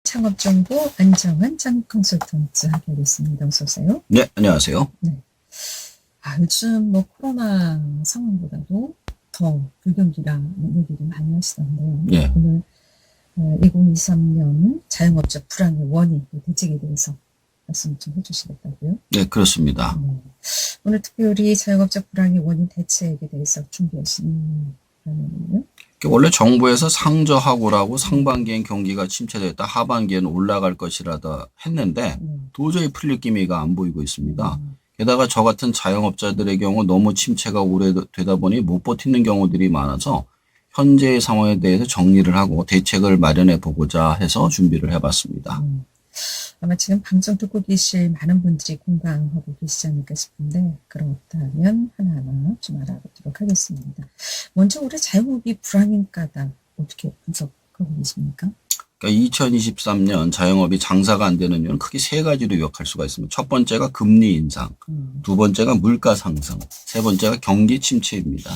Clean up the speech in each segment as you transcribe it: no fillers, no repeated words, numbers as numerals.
창업정보 안정환 창업컨설턴트 함께하겠습니다. 어서 오세요. 네, 안녕하세요. 네. 요즘 코로나 상황보다도 더 불경기라는 얘기를 많이 하시던데요. 예. 오늘 2023년 자영업자 불황의 원인, 대책에 대해서 말씀 좀 해주시겠다고요? 네, 그렇습니다. 네. 오늘 특별히 자영업자 불황의 원인 대책에 대해서 준비하신 거는요? 원래 정부에서 상저하고라고 상반기엔 경기가 침체됐다, 하반기엔 올라갈 것이라다 했는데 도저히 풀릴 기미가 안 보이고 있습니다. 게다가 저 같은 자영업자들의 경우 너무 침체가 오래되다 보니 못 버티는 경우들이 많아서 현재의 상황에 대해서 정리를 하고 대책을 마련해 보고자 해서 준비를 해봤습니다. 아마 지금 방송 듣고 계실 많은 분들이 공감하고 계시지 않을까 싶은데 그렇다면 하나하나 좀 알아보도록 하겠습니다. 먼저 올해 자영업이 불황인 까닭 어떻게 분석하고 계십니까? 그러니까 2023년 자영업이 장사가 안 되는 이유는 크게 세 가지로 요약할 수가 있습니다. 첫 번째가 금리 인상, 두 번째가 물가 상승, 세 번째가 경기 침체입니다.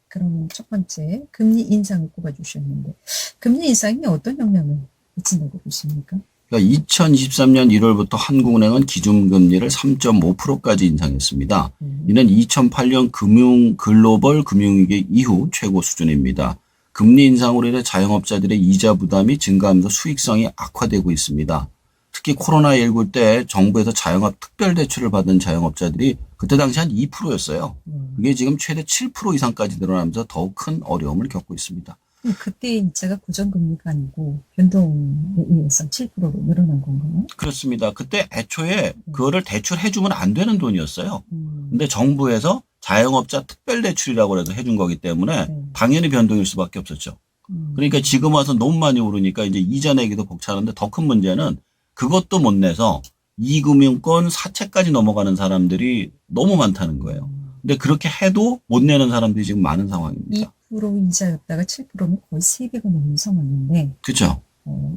그럼 첫 번째 금리 인상을 꼽아주셨는데 금리 인상이 어떤 영향을 미친다고 보십니까? 그러니까 2023년 1월부터 한국은행은 기준금리를 3.5%까지 인상했습니다. 이는 2008년 글로벌 금융위기 이후 최고 수준입니다. 금리 인상으로 인해 자영업자들의 이자 부담이 증가하면서 수익성이 악화되고 있습니다. 특히 코로나19 때 정부에서 자영업 특별대출을 받은 자영업자들이 그때 당시 한 2%였어요. 그게 지금 최대 7% 이상까지 늘어나면서 더욱 큰 어려움을 겪고 있습니다. 그때 이자가 고정금리가 아니고 변동에 의해서 7%로 늘어난 건가요? 그렇습니다. 그때 애초에 그거를 대출해주면 안 되는 돈이었어요. 근데 정부에서 자영업자 특별대출이라고 해서 해준 거기 때문에 당연히 변동일 수밖에 없었죠. 그러니까 지금 와서 너무 많이 오르니까 이제 이자 내기도 벅차는데 더 큰 문제는 그것도 못 내서 이금융권 사채까지 넘어가는 사람들이 너무 많다는 거예요. 근데 그렇게 해도 못 내는 사람들이 지금 많은 상황입니다. 2% 이자였다가 7%면 거의 3배가 넘는 상황인데 그렇죠.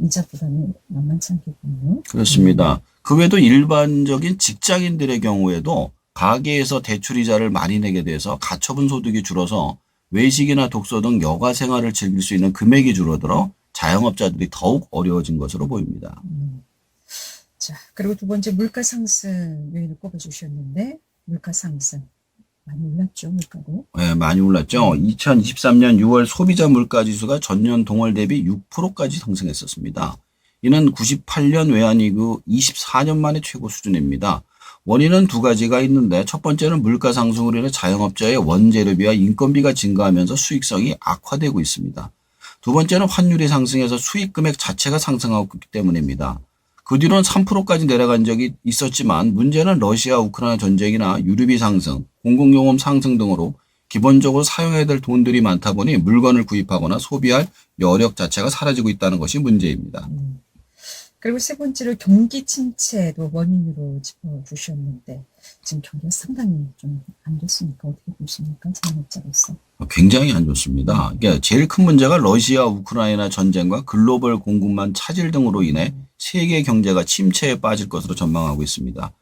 이자 부담이 만만치 않겠군요. 그렇습니다. 그 외에도 일반적인 직장인들의 경우에도 가게에서 대출이자를 많이 내게 돼서 가처분 소득이 줄어서 외식이나 독서 등 여가 생활을 즐길 수 있는 금액이 줄어들어 자영업자들이 더욱 어려워진 것으로 보입니다. 자, 그리고 두 번째 물가 상승 요인을 꼽아주셨는데 물가 상승 많이 올랐죠, 물가도? 네, 많이 올랐죠. 2023년 6월 소비자 물가 지수가 전년 동월 대비 6%까지 상승했었습니다. 이는 98년 외환 이후 24년 만에 최고 수준입니다. 원인은 두 가지가 있는데 첫 번째는 물가 상승으로 인해 자영업자의 원재료비와 인건비가 증가하면서 수익성이 악화되고 있습니다. 두 번째는 환율이 상승해서 수익 금액 자체가 상승하고 있기 때문입니다. 그 뒤로는 3%까지 내려간 적이 있었지만 문제는 러시아 우크라이나 전쟁이나 유류비 상승, 공공요금 상승 등으로 기본적으로 사용해야 될 돈들이 많다 보니 물건을 구입하거나 소비할 여력 자체가 사라지고 있다는 것이 문제입니다. 그리고 세 번째로 경기 침체도 원인으로 짚어주셨는데 지금 경기가 상당히 좀 안 좋습니까? 어떻게 보십니까? 자영업자로서. 굉장히 안 좋습니다. 그러니까 제일 큰 문제가 러시아 우크라이나 전쟁과 글로벌 공급망 차질 등으로 인해 세계 경제가 침체에 빠질 것으로 전망하고 있습니다.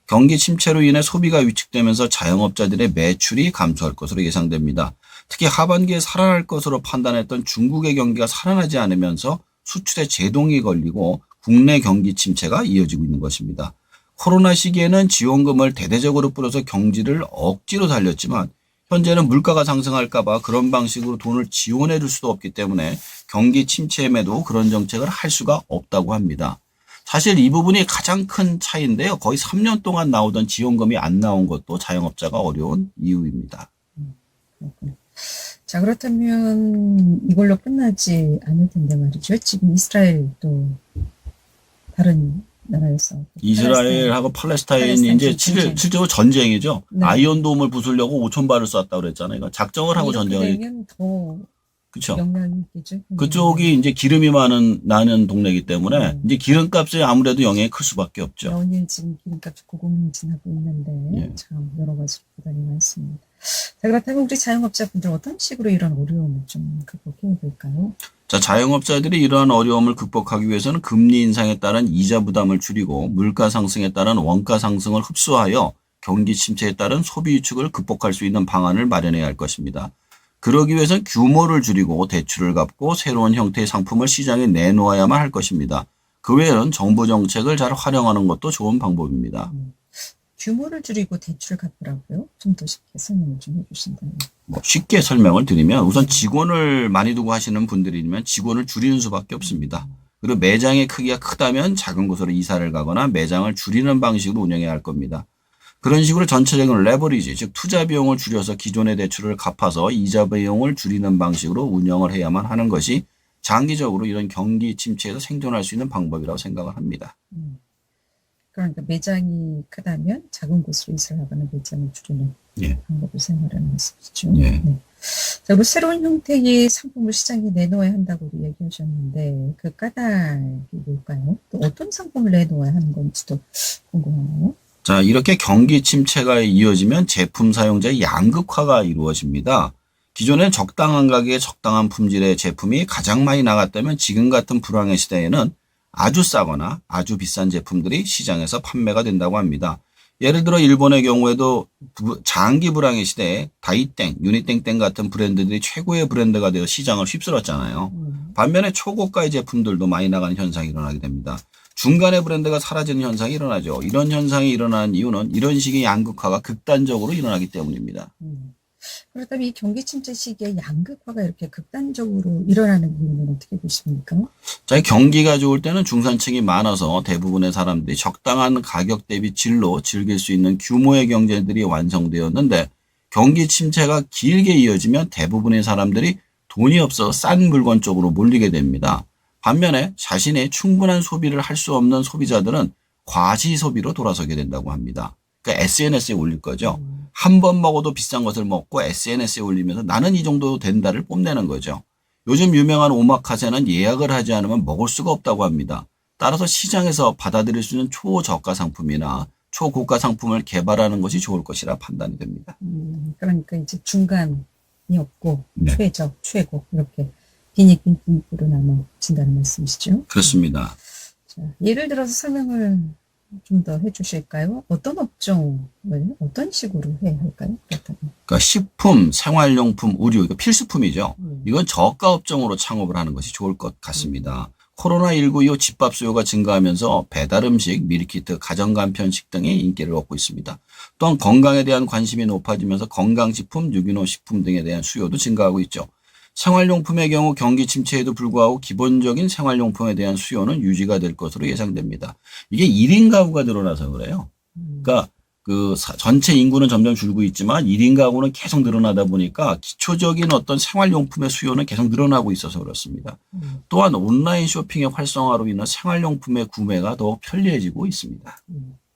경기 침체로 인해 소비가 위축되면서 자영업자들의 매출이 감소할 것으로 예상됩니다. 특히 하반기에 살아날 것으로 판단했던 중국의 경기가 살아나지 않으면서 수출에 제동이 걸리고 국내 경기 침체가 이어지고 있는 것입니다. 코로나 시기에는 지원금을 대대적으로 뿌려서 경기를 억지로 살렸지만 현재는 물가가 상승할까 봐 그런 방식으로 돈을 지원해 줄 수도 없기 때문에 경기 침체임에도 그런 정책을 할 수가 없다고 합니다. 사실 이 부분이 가장 큰 차이인데요. 거의 3년 동안 나오던 지원금이 안 나온 것도 자영업자가 어려운 이유입니다. 그렇군요. 자, 그렇다면 이걸로 끝나지 않을 텐데 말이죠. 지금 이스라엘도 다른 나라에서 이스라엘하고 팔레스타인이 이제 실제로 전쟁이죠. 네. 아이언돔을 부수려고 5,000발을 쐈다고 그랬잖아요. 그러니까 작정을 하고 전쟁을. 되면 더 그렇죠. 영향이 있겠죠. 그쪽이 이제 기름이 나는 동네이기 때문에 이제 기름값이 아무래도 영향이 클 수밖에 없죠. 연일 지금 기름값이 고공행진하고 있는데 예. 참 여러 가지 부담이 많습니다. 자, 그렇다면 우리 자영업자분들 어떤 식으로 이런 어려움을 좀 극복해야 될까요? 자, 자영업자들이 이러한 어려움을 극복하기 위해서는 금리 인상에 따른 이자 부담을 줄이고 물가 상승에 따른 원가 상승을 흡수하여 경기 침체에 따른 소비 위축을 극복할 수 있는 방안을 마련해야 할 것입니다. 그러기 위해서는 규모를 줄이고 대출을 갚고 새로운 형태의 상품을 시장에 내놓아야만 할 것입니다. 그 외에는 정부 정책을 잘 활용하는 것도 좋은 방법입니다. 규모를 줄이고 대출을 갚으라고요? 좀 더 쉽게 설명을 좀 해주신다면. 뭐 쉽게 설명을 드리면 우선 직원을 많이 두고 하시는 분들이면 직원을 줄이는 수밖에 없습니다. 그리고 매장의 크기가 크다면 작은 곳으로 이사를 가거나 매장을 줄이는 방식으로 운영해야 할 겁니다. 그런 식으로 전체적인 레버리지, 즉 투자 비용을 줄여서 기존의 대출을 갚아서 이자 비용을 줄이는 방식으로 운영을 해야만 하는 것이 장기적으로 이런 경기 침체에서 생존할 수 있는 방법이라고 생각을 합니다. 그러니까 매장이 크다면 작은 곳으로 이사를 하거나 매장을 줄이는 예. 방법을 생각하는 말씀이시죠. 예. 네. 자, 그리고 새로운 형태의 상품을 시장에 내놓아야 한다고도 얘기하셨는데 그 까닭이 뭘까요? 또 어떤 상품을 내놓아야 하는 건지도 궁금하네요. 자, 이렇게 경기 침체가 이어지면 제품 사용자의 양극화가 이루어집니다. 기존엔 적당한 가격에 적당한 품질의 제품이 가장 많이 나갔다면 지금 같은 불황의 시대에는 아주 싸거나 아주 비싼 제품들이 시장에서 판매가 된다고 합니다. 예를 들어 일본의 경우에도 장기 불황의 시대에 다이땡, 유니땡땡 같은 브랜드들이 최고의 브랜드가 되어 시장을 휩쓸었잖아요. 반면에 초고가의 제품들도 많이 나가는 현상이 일어나게 됩니다. 중간의 브랜드가 사라지는 현상이 일어나죠. 이런 현상이 일어나는 이유는 이런 식의 양극화가 극단적으로 일어나기 때문입니다. 그렇다면 이 경기 침체 시기에 양극화가 이렇게 극단적으로 일어나는 이유는 어떻게 보십니까? 자, 경기가 좋을 때는 중산층이 많아서 대부분의 사람들이 적당한 가격 대비 질로 즐길 수 있는 규모의 경제들이 완성되었는데 경기 침체가 길게 이어지면 대부분의 사람들이 돈이 없어 싼 물건 쪽으로 몰리게 됩니다. 반면에 자신의 충분한 소비를 할 수 없는 소비자들은 과시 소비로 돌아서게 된다고 합니다. 그러니까 SNS에 올릴 거죠. 한 번 먹어도 비싼 것을 먹고 SNS에 올리면서 나는 이 정도 된다를 뽐내는 거죠. 요즘 유명한 오마카세는 예약을 하지 않으면 먹을 수가 없다고 합니다. 따라서 시장에서 받아들일 수 있는 초저가 상품이나 초고가 상품을 개발하는 것이 좋을 것이라 판단이 됩니다. 그러니까 이제 중간이 없고 네. 최저, 최고 이렇게 빈익빈익으로 나눠진다는 말씀이시죠? 그렇습니다. 자, 예를 들어서 설명을 좀 더 해주실까요? 어떤 업종을 어떤 식으로 해야 할까요? 그렇다면. 그러니까 식품, 생활용품, 의류, 이거 필수품이죠. 이건 저가 업종으로 창업을 하는 것이 좋을 것 같습니다. 코로나19 이후 집밥 수요가 증가하면서 배달음식, 밀키트, 가정간편식 등이 인기를 얻고 있습니다. 또한 건강에 대한 관심이 높아지면서 건강식품, 유기농 식품 등에 대한 수요도 증가하고 있죠. 생활용품의 경우 경기 침체에도 불구하고 기본적인 생활용품에 대한 수요는 유지가 될 것으로 예상됩니다. 이게 1인 가구가 늘어나서 그래요. 그러니까 그 전체 인구는 점점 줄고 있지만 1인 가구는 계속 늘어나다 보니까 기초적인 어떤 생활용품의 수요는 계속 늘어나고 있어서 그렇습니다. 또한 온라인 쇼핑의 활성화로 인한 생활용품의 구매가 더 편리해지고 있습니다.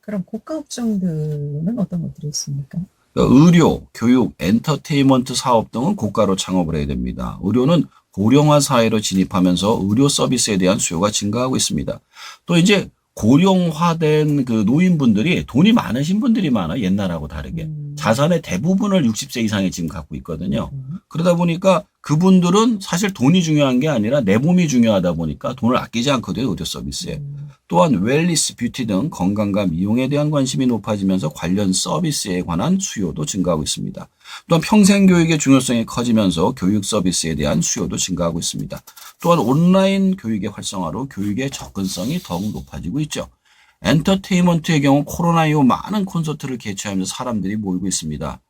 그럼 고가 업종들은 어떤 것들이 있습니까? 의료, 교육, 엔터테인먼트 사업 등은 고가로 창업을 해야 됩니다. 의료는 고령화 사회로 진입하면서 의료 서비스에 대한 수요가 증가하고 있습니다. 또 이제 고령화된 그 노인분들이 돈이 많으신 분들이 많아 옛날하고 다르게 자산의 대부분을 60세 이상이 지금 갖고 있거든요. 그러다 보니까 그분들은 사실 돈이 중요한 게 아니라 내 몸이 중요하다 보니까 돈을 아끼지 않거든요. 의료 서비스에. 또한 웰리스, 뷰티 등 건강과 미용에 대한 관심이 높아지면서 관련 서비스에 관한 수요도 증가하고 있습니다. 또한 평생교육의 중요성이 커지면서 교육 서비스에 대한 수요도 증가하고 있습니다. 또한 온라인 교육의 활성화로 교육의 접근성이 더욱 높아지고 있죠. 엔터테인먼트의 경우 코로나 이후 많은 콘서트를 개최하면서 사람들이 모이고 있습니다.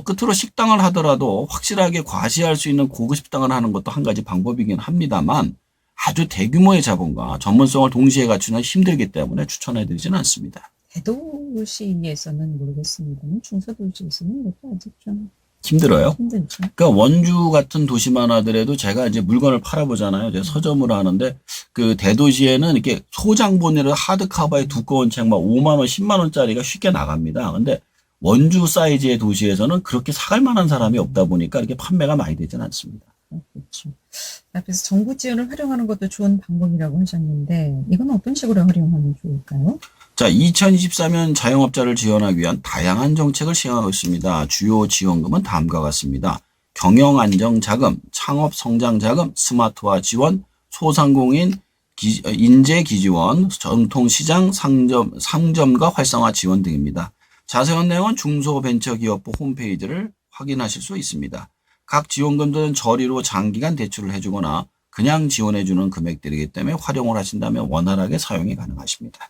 끝으로 식당을 하더라도 확실하게 과시할 수 있는 고급 식당을 하는 것도 한 가지 방법이긴 합니다만 아주 대규모의 자본과 전문성을 동시에 갖추는 힘들기 때문에 추천해드리지는 않습니다. 대도시에서는 모르겠습니다만 중소도시에서는 이것도 아직 좀 힘들어요. 힘들죠. 그러니까 원주 같은 도시만 하더라도 제가 이제 물건을 팔아보잖아요. 제가 서점을 하는데 그 대도시에는 이렇게 소장본이라 하드카바의 두꺼운 책 막 5만 원, 10만 원짜리가 쉽게 나갑니다. 근데 원주 사이즈의 도시에서는 그렇게 사갈 만한 사람이 없다 보니까 이렇게 판매가 많이 되지는 않습니다. 그렇죠. 앞에서 정부 지원을 활용하는 것도 좋은 방법이라고 하셨는데 이건 어떤 식으로 활용하면 좋을까요? 자, 2024년 자영업자를 지원하기 위한 다양한 정책을 시행하고 있습니다. 주요 지원금은 다음과 같습니다. 경영안정자금, 창업성장자금, 스마트화 지원, 소상공인 인재기지원, 전통시장 상점과 활성화 지원 등입니다. 자세한 내용은 중소벤처기업부 홈페이지를 확인하실 수 있습니다. 각 지원금들은 저리로 장기간 대출을 해주거나 그냥 지원해주는 금액들이기 때문에 활용을 하신다면 원활하게 사용이 가능하십니다.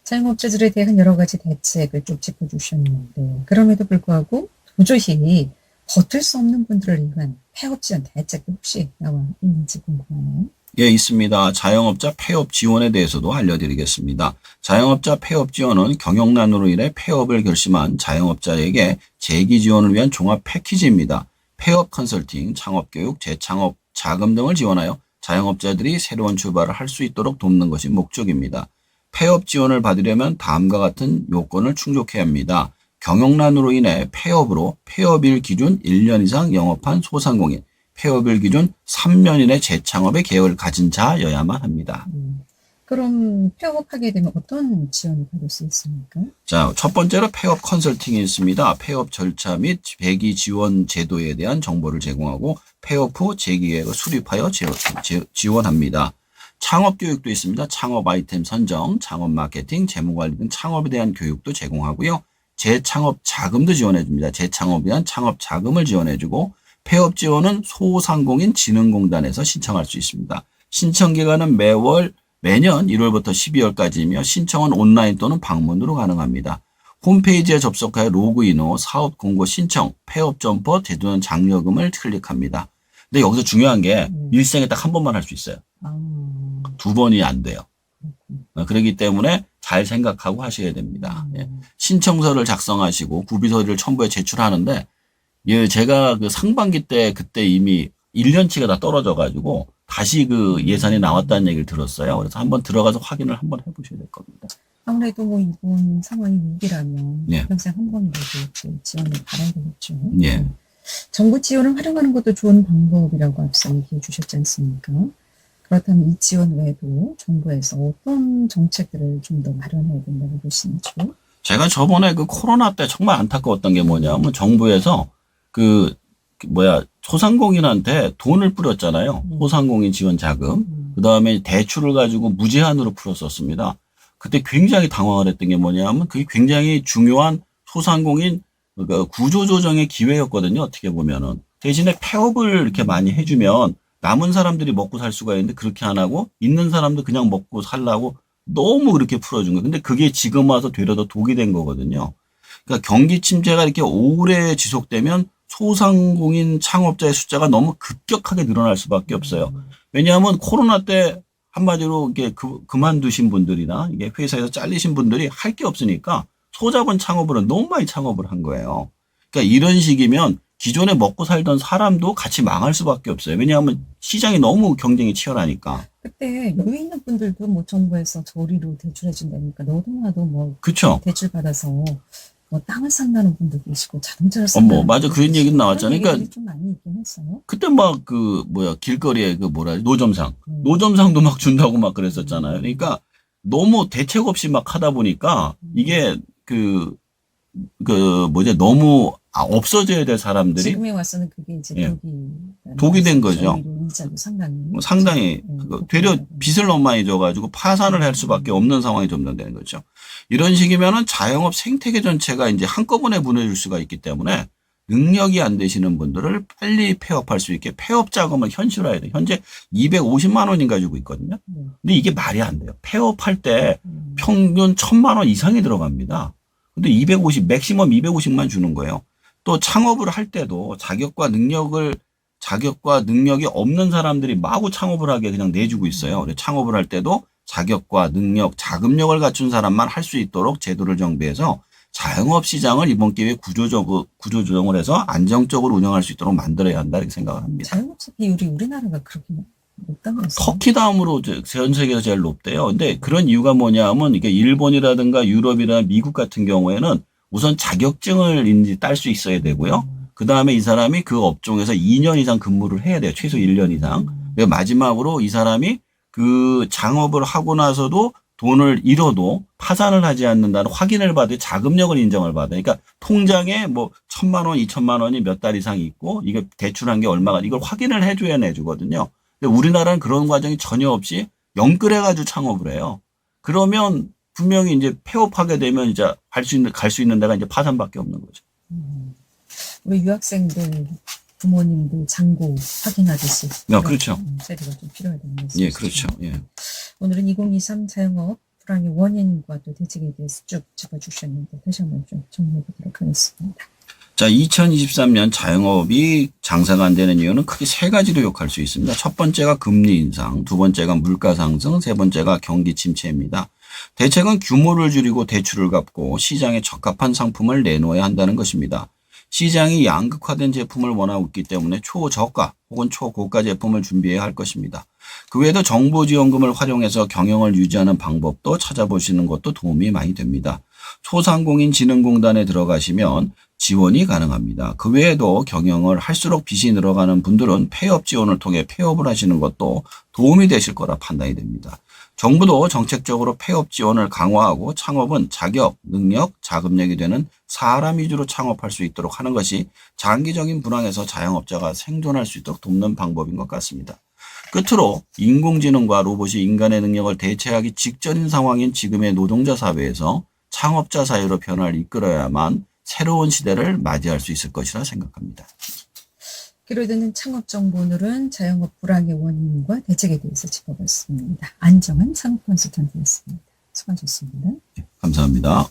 자영업자들에 대한 여러 가지 대책을 쭉 짚어주셨는데 그럼에도 불구하고 도저히 버틸 수 없는 분들을 위한 폐업 지원 대책도 혹시 나와 있는지 궁금하네요. 예, 있습니다. 자영업자 폐업 지원에 대해서도 알려드리겠습니다. 자영업자 폐업 지원은 경영난으로 인해 폐업을 결심한 자영업자에게 재기 지원을 위한 종합 패키지입니다. 폐업 컨설팅, 창업교육, 재창업, 자금 등을 지원하여 자영업자들이 새로운 출발을 할 수 있도록 돕는 것이 목적입니다. 폐업 지원을 받으려면 다음과 같은 요건을 충족해야 합니다. 경영난으로 인해 폐업일 기준 1년 이상 영업한 소상공인, 폐업일 기준 3년 이내 재창업의 계획을 가진 자여야만 합니다. 그럼 폐업하게 되면 어떤 지원을 받을 수 있습니까? 자, 첫 번째로 폐업 컨설팅이 있습니다. 폐업 절차 및 재기 지원 제도에 대한 정보를 제공하고 폐업 후 재기계획을 수립하여 지원합니다. 창업 교육도 있습니다. 창업 아이템 선정, 창업 마케팅, 재무관리 등 창업에 대한 교육도 제공하고요. 재창업 자금도 지원해줍니다. 재창업에 대한 창업 자금을 지원해주고 폐업 지원은 소상공인 진흥공단에서 신청할 수 있습니다. 신청 기간은 매년 1월부터 12월까지이며 신청은 온라인 또는 방문으로 가능합니다. 홈페이지에 접속하여 로그인 후 사업 공고 신청, 폐업 점포, 제도는 장려금을 클릭합니다. 근데 여기서 중요한 게 일생에 딱 한 번만 할 수 있어요. 두 번이 안 돼요. 그렇기 때문에 잘 생각하고 하셔야 됩니다. 예. 신청서를 작성하시고 구비서류를 첨부해 제출하는데 예, 제가 그 상반기 때 그때 이미 1년치가 다 떨어져 가지고 다시 그 예산이 나왔다는 얘기를 들었어요. 그래서 한번 들어가서 확인을 한번 해보셔야 될 겁니다. 아무래도 뭐 이번 상황이 위기라면 예. 평생 한 번이라도 또 지원을 받아야 되겠죠. 예. 정부 지원을 활용하는 것도 좋은 방법이라고 앞서 얘기해 주셨지 않습니까? 그렇다면 이 지원 외에도 정부에서 어떤 정책들을 좀 더 마련해야 된다고 보시는지요? 제가 저번에 그 코로나 때 정말 안타까웠던 게 뭐냐면 정부에서 소상공인한테 돈을 뿌렸잖아요. 소상공인 지원 자금. 그 다음에 대출을 가지고 무제한으로 풀었었습니다. 그때 굉장히 당황을 했던 게 뭐냐면 그게 굉장히 중요한 소상공인 구조조정의 기회였거든요. 어떻게 보면은. 대신에 폐업을 이렇게 많이 해주면 남은 사람들이 먹고 살 수가 있는데 그렇게 안 하고 있는 사람도 그냥 먹고 살라고 너무 그렇게 풀어준 거예요. 근데 그게 지금 와서 되려 더 독이 된 거거든요. 그러니까 경기 침체가 이렇게 오래 지속되면 소상공인 창업자의 숫자가 너무 급격하게 늘어날 수밖에 없어요. 왜냐하면 코로나 때 한마디로 이게 그만두신 분들이나 이게 회사에서 잘리신 분들이 할 게 없으니까 소자본 창업으로 너무 많이 창업을 한 거예요. 그러니까 이런 식이면 기존에 먹고 살던 사람도 같이 망할 수밖에 없어요. 왜냐하면 시장이 너무 경쟁이 치열하니까. 그때 여유 있는 분들도 뭐 정부에서 저리로 대출해 준다니까 너도나도 뭐 그렇죠. 대출 받아서 뭐 땅을 산다는 분도 계시고 자동차를 산다는 맞아. 분도 그런 계시고 얘기는 나왔잖아요. 그런 그러니까 얘기들이 좀 많이 있긴 했어요. 그때 막 길거리에 노점상도 막 준다고 막 그랬었잖아요. 그러니까 너무 대책 없이 막 하다 보니까 이게 너무 없어져야 될 사람들이 지금에 와서는 그게 이제 예. 독이 된 거죠. 이자도 상당히 되려 빚을 너무 많이 져가지고 파산을 할 수밖에 없는 상황이 점점되는 거죠. 이런 식이면은 자영업 생태계 전체가 이제 한꺼번에 무너질 수가 있기 때문에 능력이 안 되시는 분들을 빨리 폐업할 수 있게 폐업 자금을 현실화해야 돼요. 현재 250만 원인 가지고 있거든요. 근데 이게 말이 안 돼요. 폐업할 때 평균 1,000만 원 이상이 들어갑니다. 근데 맥시멈 250만 주는 거예요. 또 창업을 할 때도 자격과 능력이 없는 사람들이 마구 창업을 하게 그냥 내주고 있어요. 그래서 창업을 할 때도 자격과 능력, 자금력을 갖춘 사람만 할 수 있도록 제도를 정비해서 자영업 시장을 이번 기회에 구조조정을 해서 안정적으로 운영할 수 있도록 만들어야 한다 이렇게 생각을 합니다. 자영업자 비율이 우리나라가 그렇게 높다면서요? 터키 다음으로 전 세계에서 제일 높대요. 근데 그런 이유가 뭐냐면 이게 일본이라든가 유럽이나 미국 같은 경우에는 우선 자격증을 딸 수 있어야 되고요. 그 다음에 이 사람이 그 업종에서 2년 이상 근무를 해야 돼요. 최소 1년 이상. 그리고 마지막으로 이 사람이 그 창업을 하고 나서도 돈을 잃어도 파산을 하지 않는다는 확인을 받을 자금력을 인정을 받아요. 그러니까 통장에 뭐 1,000만 원, 2,000만 원이 몇 달 이상 있고 이게 대출한 게 얼마가 이걸 확인을 해줘야 내주거든요. 근데 우리나라는 그런 과정이 전혀 없이 영끌해가지고 창업을 해요. 그러면 분명히 이제 폐업하게 되면 이제 갈 수 있는 데가 이제 파산밖에 없는 거죠. 우리 유학생들 부모님들 장고 확인하듯이 그렇죠. 세리가 좀 필요하다는 말씀. 예, 그렇죠. 예. 오늘은 2023 자영업 불황의 원인과 또 대책에 대해서 쭉 짚어주셨는데 다시 한번 좀 정리해 보도록 하겠습니다. 자, 2023년 자영업이 장사가 안 되는 이유는 크게 세 가지로 요약할 수 있습니다. 첫 번째가 금리 인상, 두 번째가 물가 상승, 세 번째가 경기 침체입니다. 대책은 규모를 줄이고 대출을 갚고 시장에 적합한 상품을 내놓아야 한다는 것입니다. 시장이 양극화된 제품을 원하고 있기 때문에 초저가 혹은 초고가 제품을 준비해야 할 것입니다. 그 외에도 정보지원금을 활용해서 경영을 유지하는 방법도 찾아보시는 것도 도움이 많이 됩니다. 소상공인진흥공단에 들어가시면 지원이 가능합니다. 그 외에도 경영을 할수록 빚이 늘어가는 분들은 폐업 지원을 통해 폐업을 하시는 것도 도움이 되실 거라 판단이 됩니다. 정부도 정책적으로 폐업 지원을 강화하고 창업은 자격, 능력, 자금력이 되는 사람 위주로 창업할 수 있도록 하는 것이 장기적인 불황에서 자영업자가 생존할 수 있도록 돕는 방법인 것 같습니다. 끝으로 인공지능과 로봇이 인간의 능력을 대체하기 직전인 상황인 지금의 노동자 사회에서 창업자 사회로 변화를 이끌어야만 새로운 시대를 맞이할 수 있을 것이라 생각합니다. 귀로 듣는 창업정보 오늘은 자영업 불황의 원인과 대책에 대해서 짚어봤습니다. 안정환 창업 컨설턴트였습니다. 수고하셨습니다. 감사합니다.